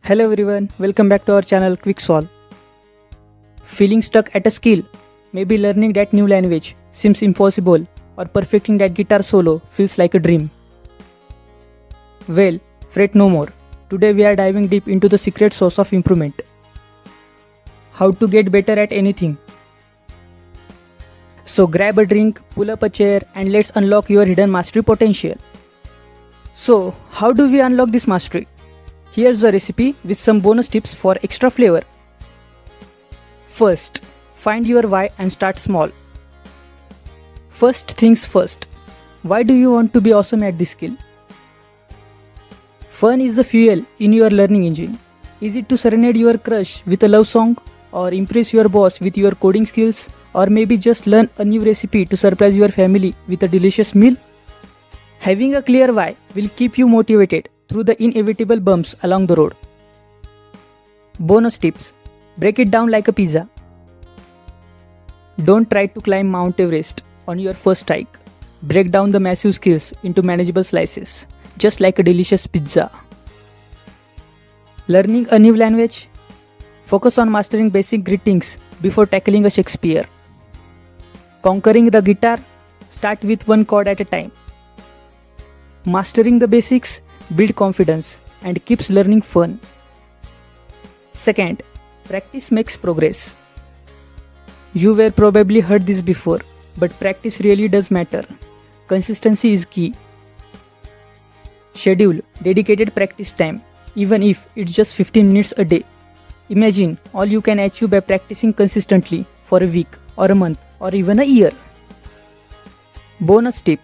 Hello everyone, welcome back to our channel Quick Solve. Feeling stuck at a skill? Maybe learning that new language seems impossible or perfecting that guitar solo feels like a dream. Well, fret no more. Today we are diving deep into the secret sauce of improvement. How to get better at anything. So grab a drink, pull up a chair and let's unlock your hidden mastery potential. So, how do we unlock this mastery? Here's the recipe with some bonus tips for extra flavor. First, find your why and start small. First things first, why do you want to be awesome at this skill? Fun is the fuel in your learning engine. Is it to serenade your crush with a love song, or impress your boss with your coding skills, or maybe just learn a new recipe to surprise your family with a delicious meal? Having a clear why will keep you motivated through the inevitable bumps along the road. Bonus tips. Break it down like a pizza. Don't try to climb Mount Everest on your first hike. Break down the massive skills into manageable slices, just like a delicious pizza. Learning a new language? Focus on mastering basic greetings before tackling a Shakespeare. Conquering the guitar? Start with one chord at a time. Mastering the basics build confidence and keeps learning fun. Second, practice makes progress. You were probably heard this before, but practice really does matter. Consistency is key. Schedule dedicated practice time, even if it's just 15 minutes a day. Imagine all you can achieve by practicing consistently for a week or a month or even a year. Bonus tip.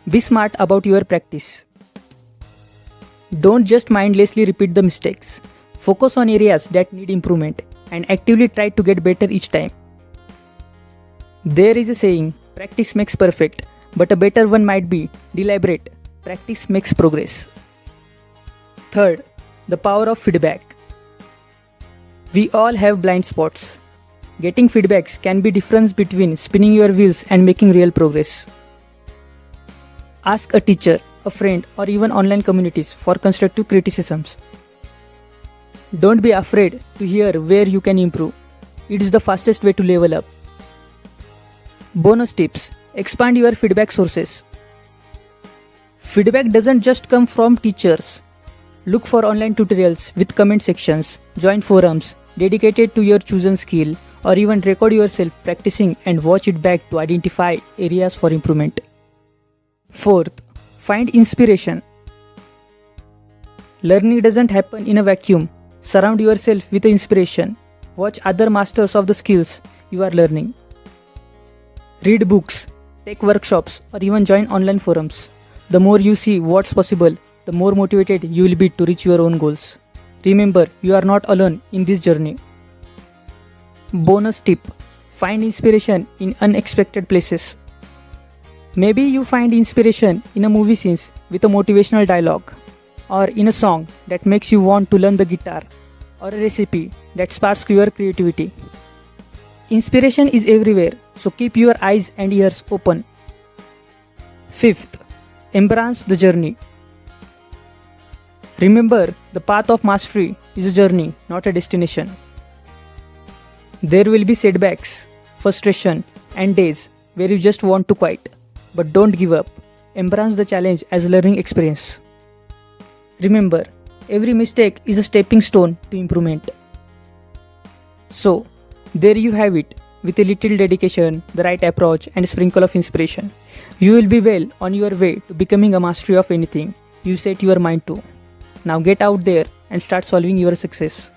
Be smart about your practice. Don't just mindlessly repeat the mistakes. Focus on areas that need improvement and actively try to get better each time. There is a saying, practice makes perfect, but a better one might be deliberate. Practice makes progress. Third, the power of feedback. We all have blind spots. Getting feedbacks can be the difference between spinning your wheels and making real progress. Ask a teacher, a friend, or even online communities for constructive criticisms. Don't be afraid to hear where you can improve. It is the fastest way to level up. Bonus tips. Expand your feedback sources. Feedback doesn't just come from teachers. Look for online tutorials with comment sections, join forums dedicated to your chosen skill, or even record yourself practicing and watch it back to identify areas for improvement. Fourth, find inspiration. Learning doesn't happen in a vacuum. Surround yourself with inspiration. Watch other masters of the skills you are learning. Read books, take workshops, or even join online forums. The more you see what's possible, the more motivated you will be to reach your own goals. Remember, you are not alone in this journey. Bonus tip. Find inspiration in unexpected places. Maybe you find inspiration in a movie scene with a motivational dialogue, or in a song that makes you want to learn the guitar, or a recipe that sparks your creativity. Inspiration is everywhere, so keep your eyes and ears open. Fifth, embrace the journey. Remember, the path of mastery is a journey, not a destination. There will be setbacks, frustration, and days where you just want to quit. But don't give up. Embrace the challenge as a learning experience. Remember, every mistake is a stepping stone to improvement. So, there you have it. With a little dedication, the right approach, and a sprinkle of inspiration, you will be well on your way to becoming a master of anything you set your mind to. Now get out there and start solving your success.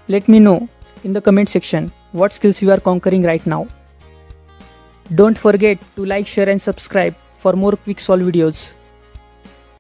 Let me know in the comment section what skills you are conquering right now. Don't forget to like, share and subscribe for more quick solve videos.